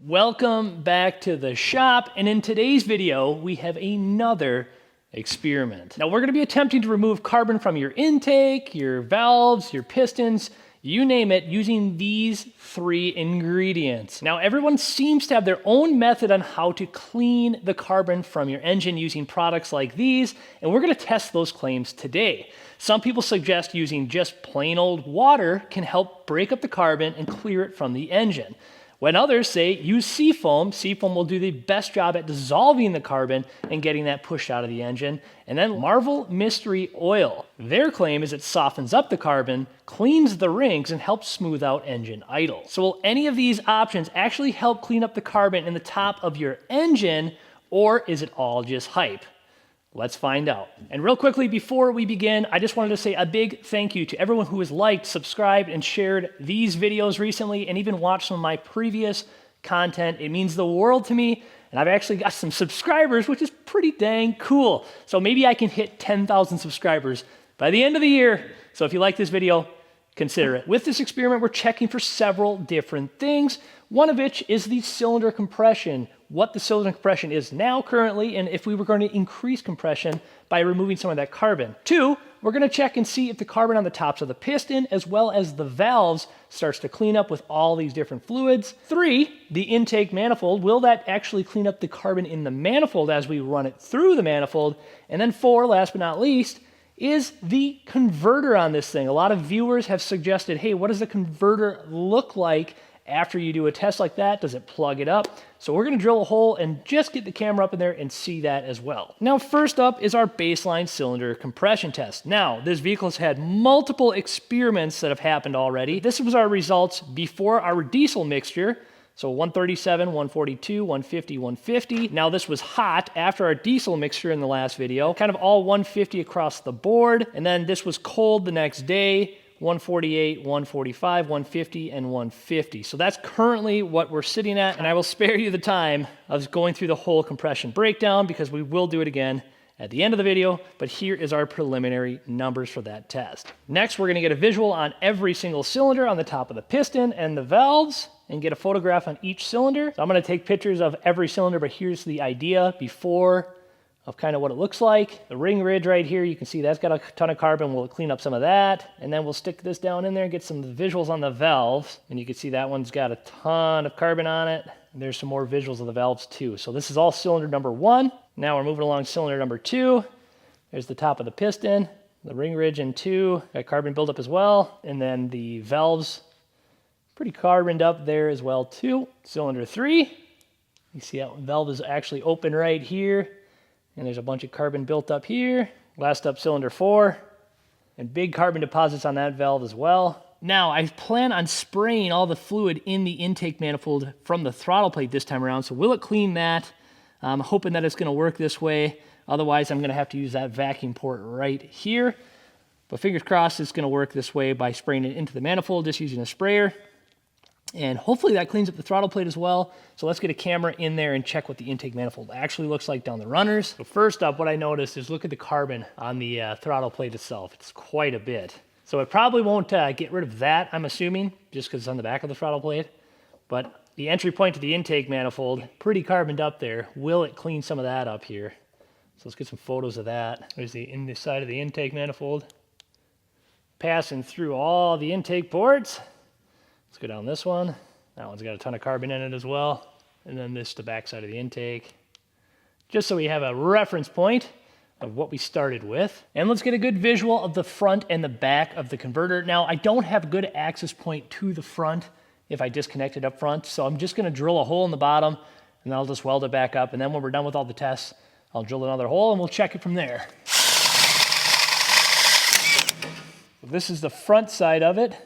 Welcome back to the shop, and in today's video we have another experiment. Now we're going to be attempting to remove carbon from your intake, your valves, your pistons, you name it, using these three ingredients. Now everyone seems to have their own method on how to clean the carbon from your engine using products like these, and we're going to test those claims today. Some people suggest using just plain old water can help break up the carbon and clear it from the engine. When others say use Seafoam, Seafoam will do the best job at dissolving the carbon and getting that pushed out of the engine. And then Marvel Mystery Oil. Their claim is it softens up the carbon, cleans the rings, and helps smooth out engine idle. So will any of these options actually help clean up the carbon in the top of your engine, or is it all just hype? Let's find out. And real quickly, before we begin, I just wanted to say a big thank you to everyone who has liked, subscribed, and shared these videos recently, and even watched some of my previous content. It means the world to me, and I've actually got some subscribers, which is pretty dang cool. So maybe I can hit 10,000 subscribers by the end of the year. So if you like this video, consider it. With this experiment, we're checking for several different things, one of which is the cylinder compression, what the cylinder compression is now currently, and if we were going to increase compression by removing some of that carbon. Two, we're going to check and see if the carbon on the tops of the piston as well as the valves starts to clean up with all these different fluids. Three, the intake manifold, will that actually clean up the carbon in the manifold as we run it through the manifold? And then four, last but not least, is the converter on this thing. A lot of viewers have suggested, hey, what does the converter look like after you do a test like that? Does it plug it up? So we're going to drill a hole and just get the camera up in there and see that as well. Now, first up is our baseline cylinder compression test. Now, this vehicle has had multiple experiments that have happened already. This was our results before our diesel mixture. So 137, 142, 150, 150. Now this was hot after our diesel mixture in the last video, kind of all 150 across the board. And then this was cold the next day, 148, 145, 150, and 150. So that's currently what we're sitting at, and I will spare you the time of going through the whole compression breakdown because we will do it again at the end of the video, but here is our preliminary numbers for that test. Next, we're gonna get a visual on every single cylinder on the top of the piston and the valves, and get a photograph on each cylinder. So I'm gonna take pictures of every cylinder, but here's the idea before of kind of what it looks like. The ring ridge right here, you can see that's got a ton of carbon. We'll clean up some of that, and then we'll stick this down in there and get some visuals on the valves. And you can see that one's got a ton of carbon on it. And there's some more visuals of the valves too. So this is all cylinder number one. Now we're moving along cylinder number two. There's the top of the piston, the ring ridge in two, got carbon buildup as well. And then the valves, pretty carboned up there as well too. Cylinder three, you see that valve is actually open right here. And there's a bunch of carbon built up here. Last up, cylinder four, and big carbon deposits on that valve as well. Now, I plan on spraying all the fluid in the intake manifold from the throttle plate this time around, so will it clean that? I'm hoping that it's gonna work this way. Otherwise, I'm gonna have to use that vacuum port right here. But fingers crossed it's gonna work this way by spraying it into the manifold, just using a sprayer. And hopefully that cleans up the throttle plate as well. So let's get a camera in there and check what the intake manifold actually looks like down the runners. So first up, what I noticed is look at the carbon on the throttle plate itself. It's quite a bit. So it probably won't get rid of that, I'm assuming, just because it's on the back of the throttle plate. But the entry point to the intake manifold, pretty carboned up there. Will it clean some of that up here? So let's get some photos of that. There's the inside of the intake manifold. Passing through all the intake ports. Let's go down this one. That one's got a ton of carbon in it as well. And then this, the back side of the intake. Just so we have a reference point of what we started with. And let's get a good visual of the front and the back of the converter. Now, I don't have a good access point to the front if I disconnect it up front. So I'm just gonna drill a hole in the bottom and then I'll just weld it back up. And then when we're done with all the tests, I'll drill another hole and we'll check it from there. So this is the front side of it.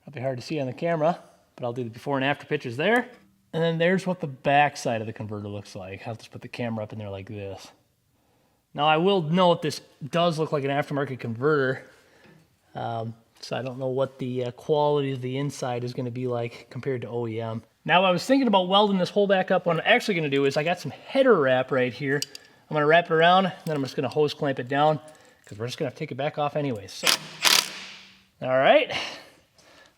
Probably hard to see on the camera, but I'll do the before and after pictures there. And then there's what the back side of the converter looks like. I'll just put the camera up in there like this. Now I will note this does look like an aftermarket converter. So I don't know what the quality of the inside is gonna be like compared to OEM. Now I was thinking about welding this hole back up. What I'm actually gonna do is I got some header wrap right here. I'm gonna wrap it around, then I'm just gonna hose clamp it down because we're just gonna have to take it back off anyways. So, all right.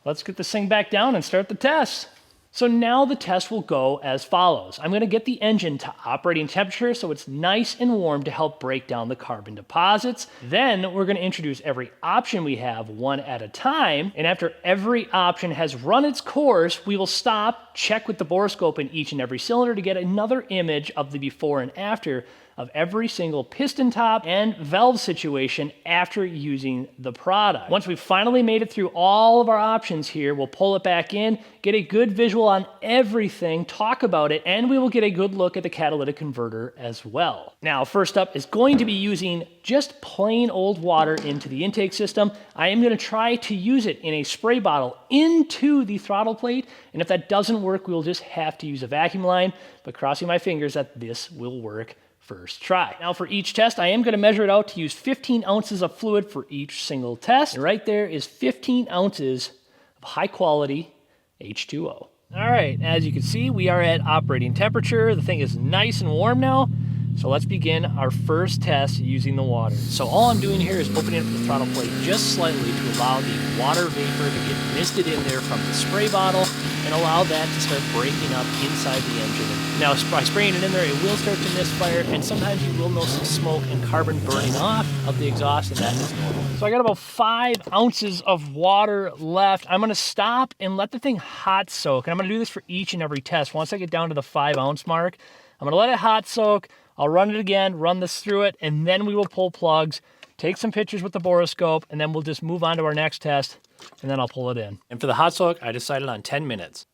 Let's get this thing back down and start the test. So now the test will go as follows. I'm going to get the engine to operating temperature so it's nice and warm to help break down the carbon deposits. Then we're going to introduce every option we have one at a time. And after every option has run its course, we will stop, check with the borescope in each and every cylinder to get another image of the before and after of every single piston top and valve situation after using the product. Once we've finally made it through all of our options here, we'll pull it back in, get a good visual on everything, talk about it, and we will get a good look at the catalytic converter as well. Now, first up is going to be using just plain old water into the intake system. I am going to try to use it in a spray bottle into the throttle plate, and if that doesn't work, we'll just have to use a vacuum line, but crossing my fingers that this will work first try. Now for each test, I am going to measure it out to use 15 ounces of fluid for each single test. And right there is 15 ounces of high quality H2O. All right, as you can see, we are at operating temperature. The thing is nice and warm now. So let's begin our first test using the water. So all I'm doing here is opening up the throttle plate just slightly to allow the water vapor to get misted in there from the spray bottle and allow that to start breaking up inside the engine. Now by spraying it in there, it will start to misfire, and sometimes you will notice some smoke and carbon burning off of the exhaust, and that is normal. So I got about 5 ounces of water left. I'm gonna stop and let the thing hot soak, and I'm gonna do this for each and every test. Once I get down to the 5 ounce mark, I'm gonna let it hot soak. I'll run it again, run this through it, and then we will pull plugs, take some pictures with the boroscope, and then we'll just move on to our next test, and then I'll pull it in. And for the hot soak, I decided on 10 minutes.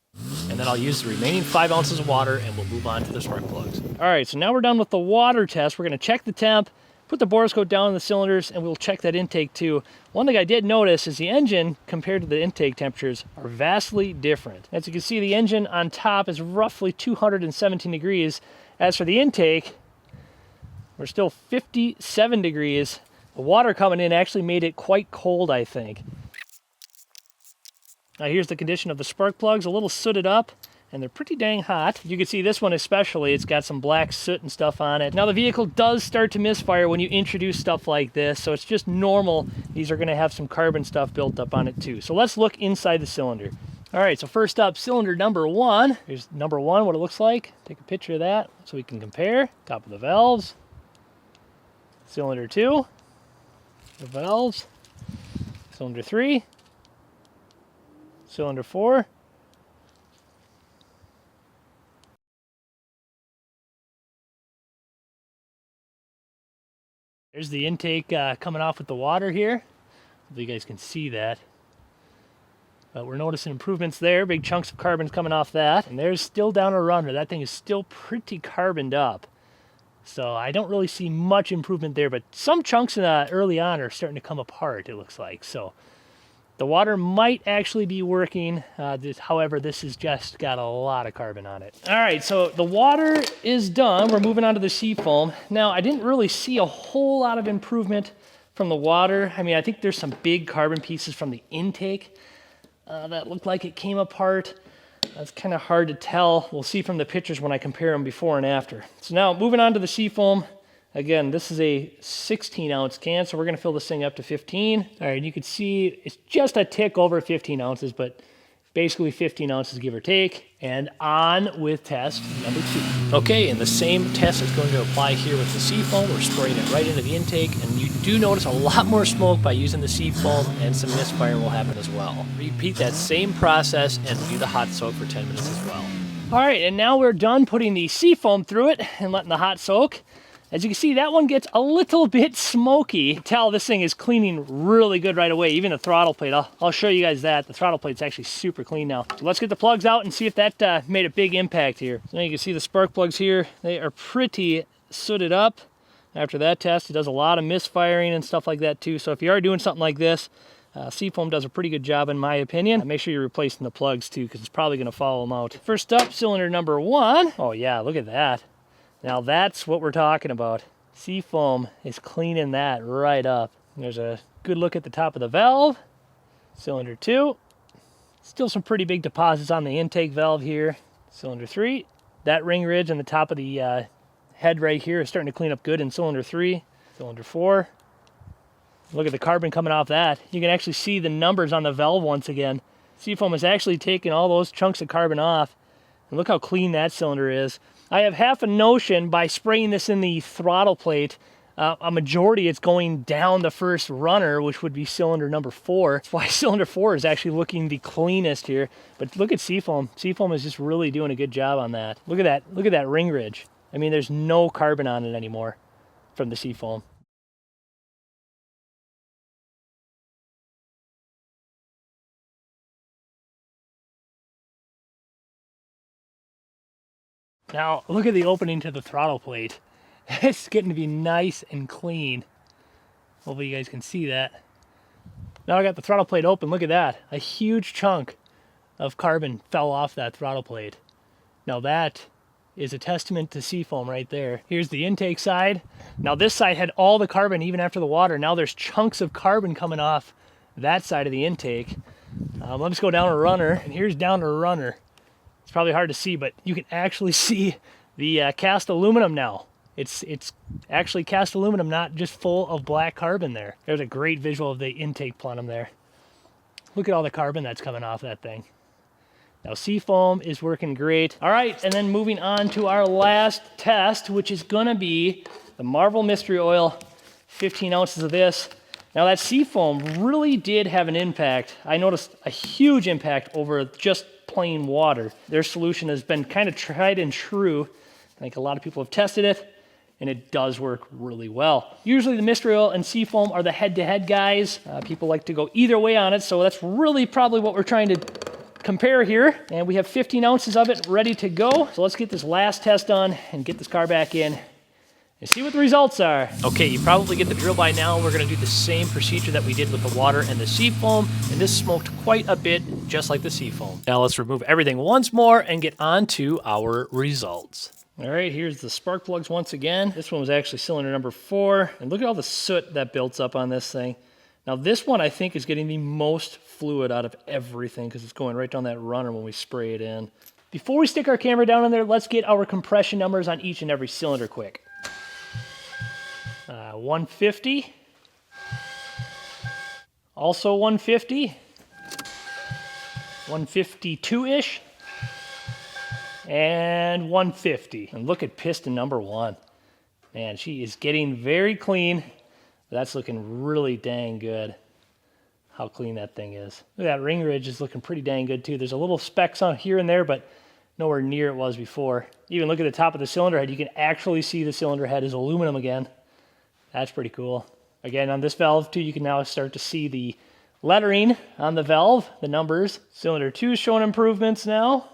And then I'll use the remaining 5 ounces of water, and we'll move on to the spark plugs. All right, so now we're done with the water test. We're gonna check the temp, put the boroscope down in the cylinders, and we'll check that intake too. One thing I did notice is the engine, compared to the intake temperatures, are vastly different. As you can see, the engine on top is roughly 217 degrees. As for the intake, we're still 57 degrees. The water coming in actually made it quite cold, I think. Now here's the condition of the spark plugs, a little sooted up, and they're pretty dang hot. You can see this one especially, it's got some black soot and stuff on it. Now the vehicle does start to misfire when you introduce stuff like this, so it's just normal. These are gonna have some carbon stuff built up on it too. So let's look inside the cylinder. All right, so first up, cylinder number 1. Here's number 1, what it looks like. Take a picture of that so we can compare. Top of the valves. Cylinder 2, the valves. Cylinder 3. Cylinder 4. There's the intake coming off with the water here. Hopefully you guys can see that. But we're noticing improvements there. Big chunks of carbon coming off that. And there's still down a runner. That thing is still pretty carboned up. So I don't really see much improvement there, but some chunks early on are starting to come apart, it looks like. So the water might actually be working. However, this has just got a lot of carbon on it. All right, so the water is done. We're moving on to the Seafoam. Now, I didn't really see a whole lot of improvement from the water. I mean, I think there's some big carbon pieces from the intake that looked like it came apart. That's kind of hard to tell. We'll see from the pictures when I compare them before and after. So now moving on to the Seafoam. Again, this is a 16 ounce can, so we're gonna fill this thing up to 15. All right, you can see it's just a tick over 15 ounces, but basically 15 ounces give or take. And on with test number 2. Okay, and the same test is going to apply here with the Seafoam. We're spraying it right into the intake, and you do notice a lot more smoke by using the Seafoam, and some misfire will happen as well. Repeat that same process and do the hot soak for 10 minutes as well. All right, and now we're done putting the Seafoam through it and letting the hot soak. As you can see, that one gets a little bit smoky. You can tell this thing is cleaning really good right away, even the throttle plate. I'll show you guys that. The throttle plate's actually super clean now. So let's get the plugs out and see if that made a big impact here. So now you can see the spark plugs here. They are pretty sooted up. After that test, it does a lot of misfiring and stuff like that too. So if you are doing something like this, Seafoam does a pretty good job in my opinion. Make sure you're replacing the plugs too, because it's probably gonna follow them out. First up, cylinder number 1. Oh yeah, look at that. Now that's what we're talking about. Seafoam is cleaning that right up. There's a good look at the top of the valve. Cylinder 2. Still some pretty big deposits on the intake valve here. Cylinder 3. That ring ridge on the top of the head right here is starting to clean up good in cylinder 3. Cylinder 4. Look at the carbon coming off that. You can actually see the numbers on the valve once again. Seafoam has actually taken all those chunks of carbon off. And look how clean that cylinder is. I have half a notion by spraying this in the throttle plate, a majority it's going down the first runner, which would be cylinder number 4. That's why cylinder 4 is actually looking the cleanest here. But look at Seafoam. Seafoam is just really doing a good job on that. Look at that. Look at that ring ridge. I mean, there's no carbon on it anymore from the Seafoam. Now, look at the opening to the throttle plate. It's getting to be nice and clean. Hopefully you guys can see that. Now I got the throttle plate open, look at that. A huge chunk of carbon fell off that throttle plate. Now that is a testament to Seafoam right there. Here's the intake side. Now this side had all the carbon even after the water. Now there's chunks of carbon coming off that side of the intake. Let's go down a runner, and here's down a runner. It's probably hard to see, but you can actually see the cast aluminum now. It's actually cast aluminum, not just full of black carbon there. There's a great visual of the intake plenum there. Look at all the carbon that's coming off that thing. Now Seafoam is working great. All right, and then moving on to our last test, which is gonna be the Marvel Mystery Oil, 15 ounces of this. Now that Seafoam really did have an impact. I noticed a huge impact over just plain water. Their solution has been kind of tried and true. I think a lot of people have tested it, and it does work really well. Usually the Mystery Oil and Seafoam are the head-to-head guys. People like to go either way on it, so that's really probably what we're trying to compare here. And we have 15 ounces of it ready to go. So let's get this last test done and get this car back in and see what the results are. Okay, you probably get the drill by now. We're gonna do the same procedure that we did with the water and the Seafoam, and this smoked quite a bit, just like the Seafoam. Now let's remove everything once more and get on to our results. All right, here's the spark plugs once again. This one was actually cylinder number 4, and look at all the soot that builds up on this thing. Now this one I think is getting the most fluid out of everything because it's going right down that runner when we spray it in. Before we stick our camera down in there, let's get our compression numbers on each and every cylinder quick. 150, also 150, 152-ish, and 150. And look at piston number 1. Man, she is getting very clean. That's looking really dang good, how clean that thing is. Look at that ring ridge is looking pretty dang good too. There's a little specks on here and there, but nowhere near it was before. Even look at the top of the cylinder head. You can actually see the cylinder head is aluminum again. That's pretty cool. Again, on this valve too, you can now start to see the lettering on the valve, the numbers. Cylinder 2 is showing improvements now.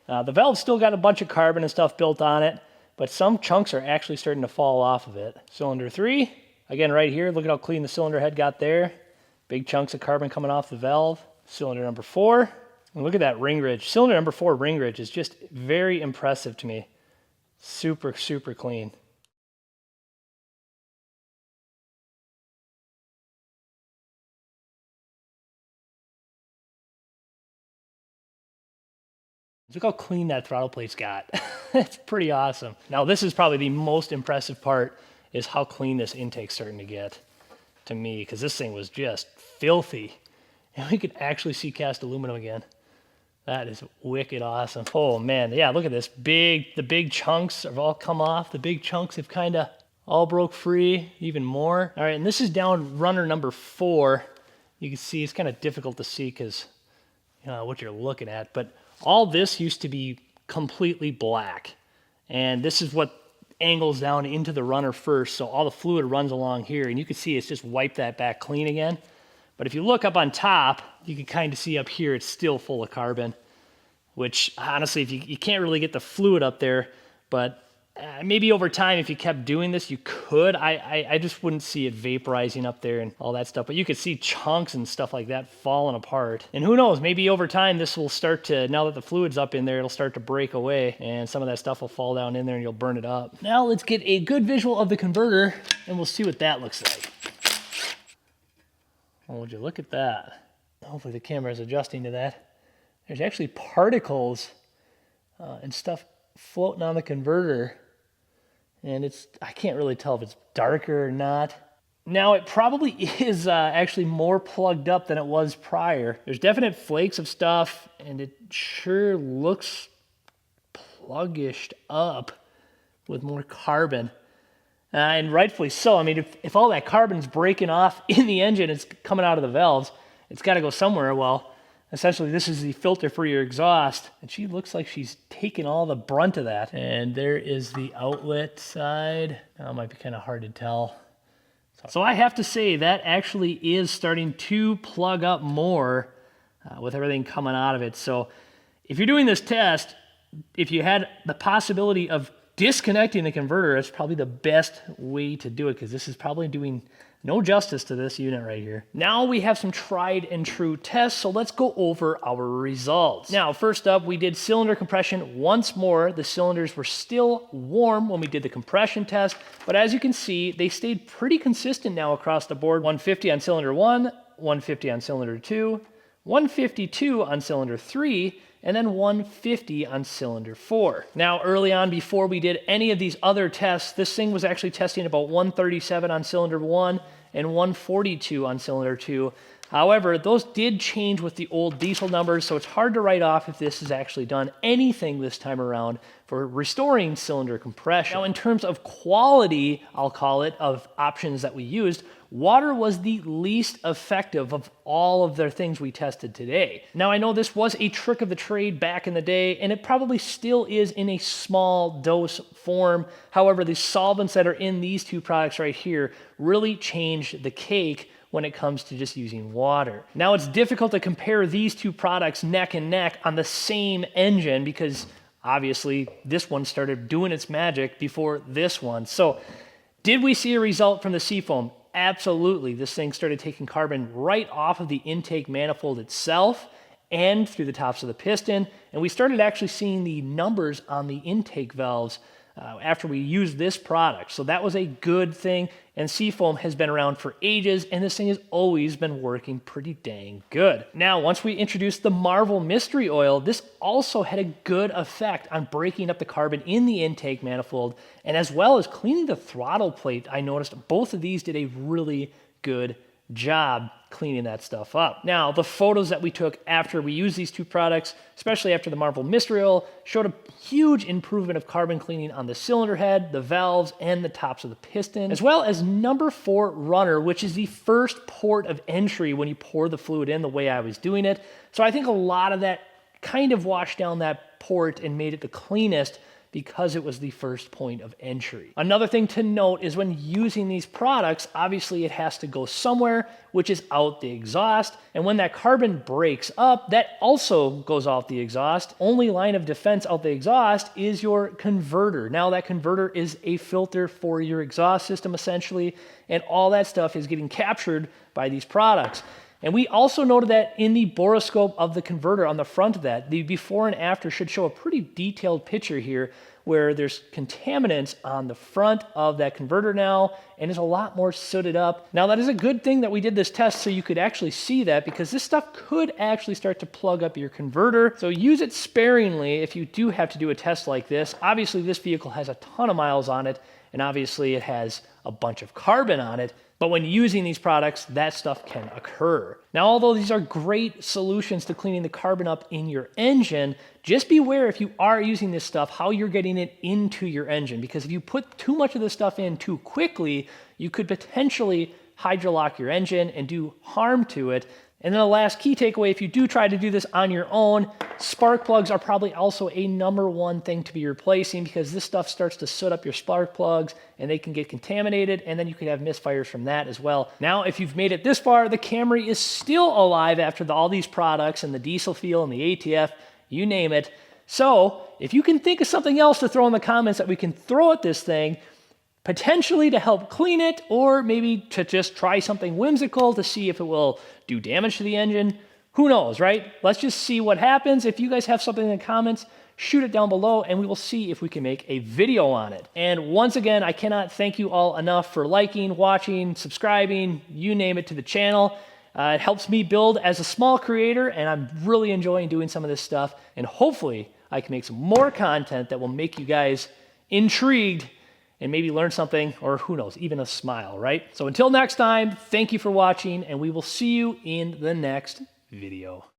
The valve's still got a bunch of carbon and stuff built on it, but some chunks are actually starting to fall off of it. Cylinder 3, again right here, look at how clean the cylinder head got there. Big chunks of carbon coming off the valve. Cylinder number 4, and look at that ring ridge. Cylinder number 4 ring ridge is just very impressive to me. Super, super clean. Look how clean that throttle plate's got. It's pretty awesome. Now this is probably the most impressive part, is how clean this intake's starting to get to me, because this thing was just filthy. And we could actually see cast aluminum again. That is wicked awesome. Oh man, yeah, look at this. The big chunks have all come off. The big chunks have kind of all broke free, even more. All right, and this is down runner number 4. You can see it's kind of difficult to see because what you're looking at, but all this used to be completely black. And this is what angles down into the runner first, so all the fluid runs along here, and you can see it's just wiped that back clean again. But if you look up on top, you can kind of see up here it's still full of carbon, which honestly, if you can't really get the fluid up there, but maybe over time, if you kept doing this, you could. I just wouldn't see it vaporizing up there and all that stuff. But you could see chunks and stuff like that falling apart. And who knows, maybe over time this will start to, now that the fluid's up in there, it'll start to break away and some of that stuff will fall down in there and you'll burn it up. Now let's get a good visual of the converter and we'll see what that looks like. Oh, would you look at that? Hopefully the camera is adjusting to that. There's actually particles and stuff floating on the converter. And I can't really tell if it's darker or not. Now it probably is actually more plugged up than it was prior. There's definite flakes of stuff, and it sure looks pluggished up with more carbon. And rightfully so. I mean, if all that carbon's breaking off in the engine, it's coming out of the valves, it's got to go somewhere. Well, essentially this is the filter for your exhaust, and she looks like she's taking all the brunt of that. And there is the outlet side. Now it might be kind of hard to tell. So I have to say that actually is starting to plug up more with everything coming out of it. So if you're doing this test, if you had the possibility of disconnecting the converter, that's probably the best way to do it, because this is probably doing no justice to this unit right here. Now we have some tried and true tests, so let's go over our results. Now, first up, we did cylinder compression once more. The cylinders were still warm when we did the compression test, but as you can see, they stayed pretty consistent now across the board. 150 on cylinder 1, 150 on cylinder 2, 152 on cylinder 3, and then 150 on cylinder 4. Now, early on, before we did any of these other tests, this thing was actually testing about 137 on cylinder 1 and 142 on cylinder 2. However, those did change with the old diesel numbers, so it's hard to write off if this has actually done anything this time around for restoring cylinder compression. Now, in terms of quality, I'll call it, of options that we used, water was the least effective of all of the things we tested today. Now, I know this was a trick of the trade back in the day, and it probably still is in a small dose form. However, the solvents that are in these two products right here really change the cake when it comes to just using water. Now, it's difficult to compare these two products neck and neck on the same engine because obviously this one started doing its magic before this one. So did we see a result from the Seafoam? Absolutely. This thing started taking carbon right off of the intake manifold itself and through the tops of the piston. And we started actually seeing the numbers on the intake valves after we used this product. So that was a good thing. And Seafoam has been around for ages, and this thing has always been working pretty dang good. Now, once we introduced the Marvel Mystery Oil, this also had a good effect on breaking up the carbon in the intake manifold, and as well as cleaning the throttle plate. I noticed both of these did a really good job cleaning that stuff up. Now, the photos that we took after we used these two products, especially after the Marvel Mystery Oil, showed a huge improvement of carbon cleaning on the cylinder head, the valves, and the tops of the piston, as well as number 4 runner, which is the first port of entry when you pour the fluid in the way I was doing it. So I think a lot of that kind of washed down that port and made it the cleanest because it was the first point of entry. Another thing to note is when using these products, obviously it has to go somewhere, which is out the exhaust. And when that carbon breaks up, that also goes out the exhaust. Only line of defense out the exhaust is your converter. Now that converter is a filter for your exhaust system essentially, and all that stuff is getting captured by these products. And we also noted that in the boroscope of the converter on the front of that, the before and after should show a pretty detailed picture here where there's contaminants on the front of that converter now, and it's a lot more sooted up. Now that is a good thing that we did this test so you could actually see that, because this stuff could actually start to plug up your converter. So use it sparingly if you do have to do a test like this. Obviously this vehicle has a ton of miles on it, and obviously it has a bunch of carbon on it. But when using these products, that stuff can occur. Now, although these are great solutions to cleaning the carbon up in your engine, just beware if you are using this stuff, how you're getting it into your engine. Because if you put too much of this stuff in too quickly, you could potentially hydrolock your engine and do harm to it. And then the last key takeaway, if you do try to do this on your own, spark plugs are probably also a #1 thing to be replacing, because this stuff starts to soot up your spark plugs and they can get contaminated, and then you could have misfires from that as well. Now, if you've made it this far, the Camry is still alive after all these products and the diesel fuel and the ATF, you name it. So if you can think of something else to throw in the comments that we can throw at this thing, potentially to help clean it, or maybe to just try something whimsical to see if it will do damage to the engine. Who knows, right? Let's just see what happens. If you guys have something in the comments, shoot it down below and we will see if we can make a video on it. And once again, I cannot thank you all enough for liking, watching, subscribing, you name it, to the channel. It helps me build as a small creator, and I'm really enjoying doing some of this stuff. And hopefully I can make some more content that will make you guys intrigued and maybe learn something, or who knows, even a smile, right? So until next time, thank you for watching, and we will see you in the next video.